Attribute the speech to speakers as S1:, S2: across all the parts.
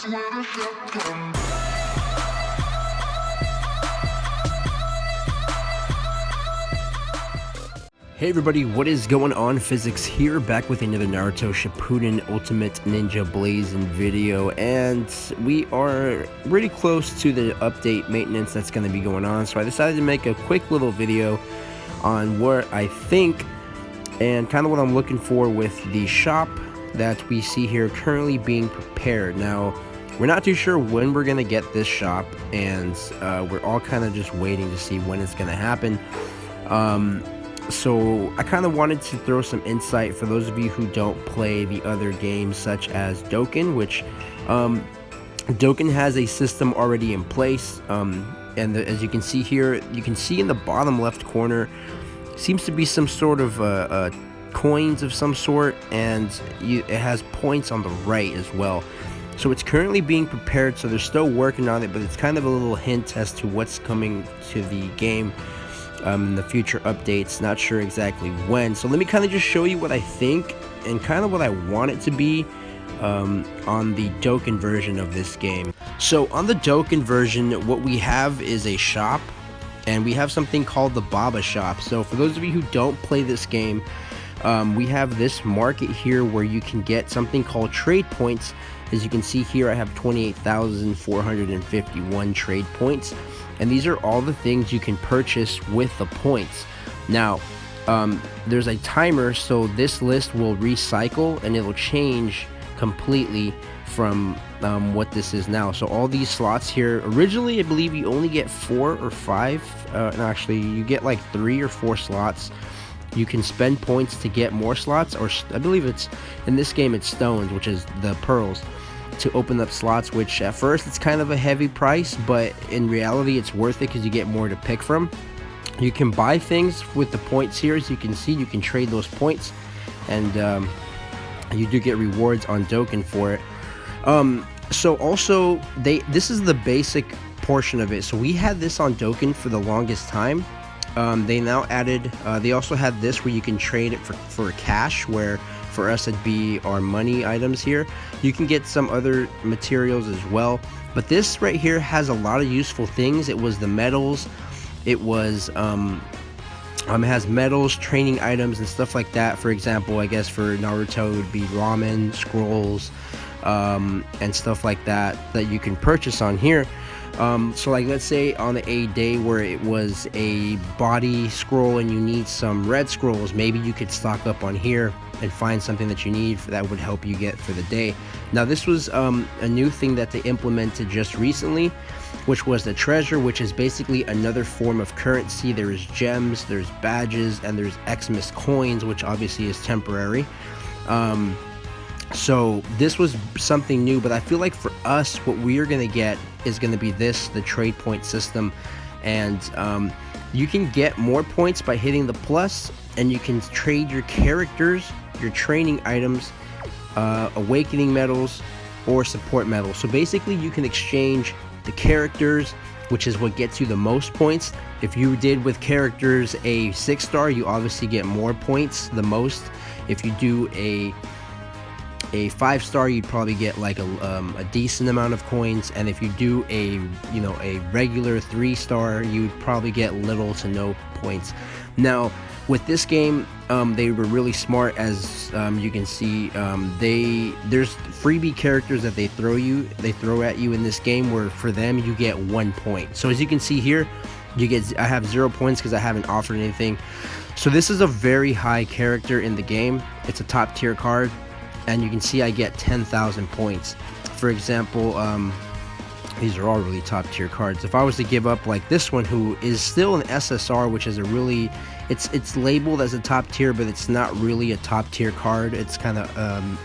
S1: Hey everybody, what is going on? Physiics here, back with another Naruto Shippuden Ultimate Ninja Blazing video, and we are really close to the update maintenance that's going to be going on, so I decided to make a quick little video on what I think and kind of what I'm looking for with the shop that we see here currently being prepared. Now, we're not too sure when we're going to get this shop, and we're all kind of just waiting to see when it's going to happen. So I kind of wanted to throw some insight for those of you who don't play the other games such as Dokkan, which Dokkan has a system already in place, and as you can see here, you can see in the bottom left corner seems to be some sort of coins of some sort, and it has points on the right as well. So it's currently being prepared, so they're still working on it, but it's kind of a little hint as to what's coming to the game in the future updates. Not sure exactly when, so let me kind of just show you what I think and kind of what I want it to be on the Dokkan version of this game. So on the Dokkan version, what we have is a shop, and we have something called the Baba shop. So for those of you who don't play this game, we have this market here where you can get something called trade points. As you can see here, I have 28,451 trade points, and these are all the things you can purchase with the points. Now, there's a timer, so this list will recycle and it'll change completely from what this is now. So all these slots here, originally I believe you only get 4 or 5, and actually you get like 3 or 4 slots. You can spend points to get more slots, or I believe it's, in this game it's stones, which is the pearls, to open up slots, which at first it's kind of a heavy price, but in reality it's worth it because you get more to pick from. You can buy things with the points here. As you can see, you can trade those points, and you do get rewards on Dokkan for it. So also, this is the basic portion of it. So we had this on Dokkan for the longest time. They now added, they also had this where you can trade it for cash, where for us it'd be our money items here. You can get some other materials as well, but this right here has a lot of useful things. It was the medals, it was it has medals, training items and stuff like that. For example, I guess for Naruto it would be ramen, scrolls, and stuff like that you can purchase on here. So like, let's say on a day where it was a body scroll and you need some red scrolls, maybe you could stock up on here and find something that you need that would help you get for the day. Now this was a new thing that they implemented just recently, which was the treasure, which is basically another form of currency. There's gems, there's badges, and there's Xmas coins, which obviously is temporary. So this was something new, but I feel like for us, what we are going to get is going to be this, the trade point system, and you can get more points by hitting the plus, and you can trade your characters, your training items, awakening medals, or support medals. So basically you can exchange the characters, which is what gets you the most points. If you did with characters a 6-star, you obviously get more points, the most. If you do a 5-star, you'd probably get like a decent amount of coins, and if you do a regular 3-star, you'd probably get little to no points. Now with this game, they were really smart. As you can see, there's freebie characters that they throw at you in this game, where for them you get 1 point. So as you can see here, I have 0 points because I haven't offered anything. So this is a very high character in the game. It's a top tier card, and you can see I get 10,000 points. For example, these are all really top tier cards. If I was to give up like this one, who is still an SSR, which is a really, it's labeled as a top tier, but it's not really a top tier card. It's kind of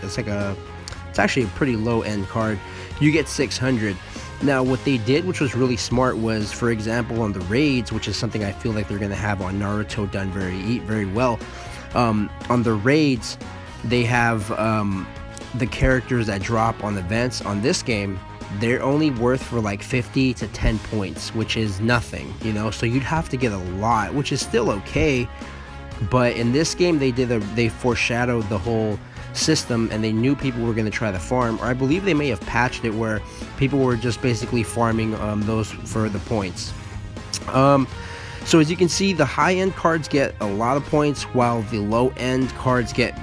S1: it's actually a pretty low end card. You get 600. Now what they did, which was really smart, was, for example, on the raids, which is something I feel like they're going to have on Naruto done very well. On the raids, they have the characters that drop on events. On this game, they're only worth for like 50 to 10 points, which is nothing, so you'd have to get a lot, which is still okay. But in this game, they foreshadowed the whole system, and they knew people were going to try the farm, or I believe they may have patched it where people were just basically farming those for the points. So as you can see, the high-end cards get a lot of points, while the low-end cards get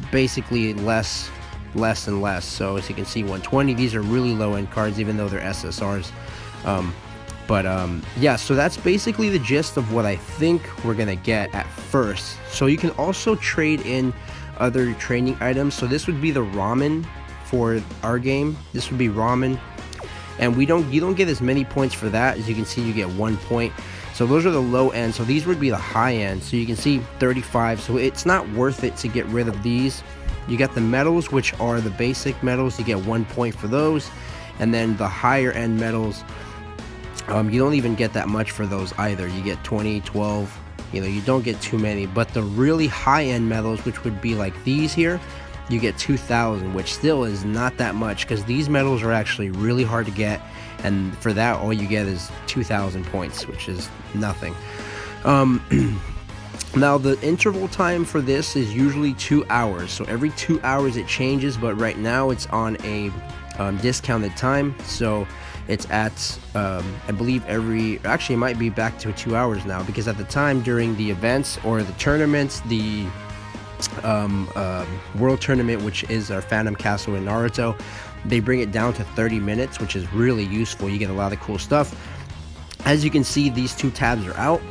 S1: basically less and less. So as you can see, 120, these are really low-end cards, even though they're SSRs. Yeah, so that's basically the gist of what I think we're gonna get at first. So you can also trade in other training items. So this would be the ramen for our game. This would be ramen, and you don't get as many points for that. As you can see, you get 1 point. So those are the low end. So these would be the high end. So you can see 35. So it's not worth it to get rid of these. You got the medals, which are the basic medals. You get 1 point for those, and then the higher end medals, you don't even get that much for those either. You get 20, 12. You know, you don't get too many. But the really high end medals, which would be like these here, you get 2,000, which still is not that much, because these medals are actually really hard to get, and for that all you get is 2,000 points, which is nothing. Now the interval time for this is usually 2 hours, so every 2 hours it changes, but right now it's on a discounted time, so it's at I believe actually it might be back to 2 hours now, because at the time during the events or the tournaments, the world tournament, which is our Phantom Castle in Naruto, they bring it down to 30 minutes, which is really useful. You get a lot of cool stuff. As you can see, these 2 tabs are out,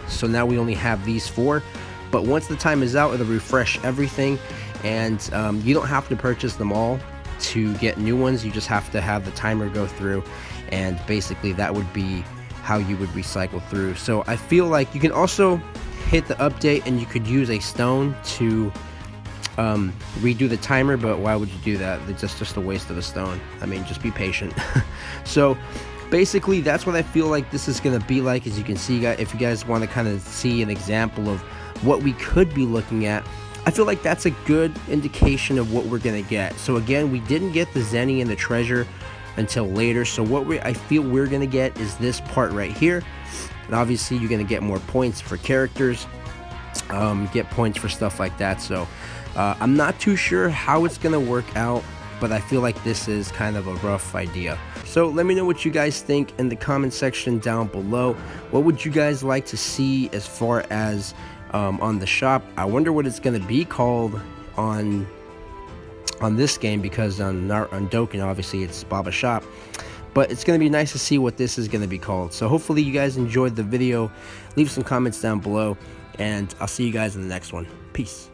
S1: so now we only have these 4, but once the time is out, it'll refresh everything, and you don't have to purchase them all to get new ones. You just have to have the timer go through, and basically that would be how you would recycle through. So I feel like you can also hit the update and you could use a stone to redo the timer, but why would you do that? It's just a waste of a stone. I mean, just be patient. So basically that's what I feel like this is gonna be like. As you can see, if you guys want to kind of see an example of what we could be looking at, I feel like that's a good indication of what we're gonna get. So again, we didn't get the Zenny and the treasure until later, so what I feel we're gonna get is this part right here. And obviously you're gonna get more points for characters, get points for stuff like that. So I'm not too sure how it's gonna work out, but I feel like this is kind of a rough idea. So let me know what you guys think in the comment section down below. What would you guys like to see as far as on the shop? I wonder what it's gonna be called on this game, because on Dokkan obviously it's Baba Shop, but it's going to be nice to see what this is going to be called. So hopefully you guys enjoyed the video. Leave some comments down below, and I'll see you guys in the next one. Peace.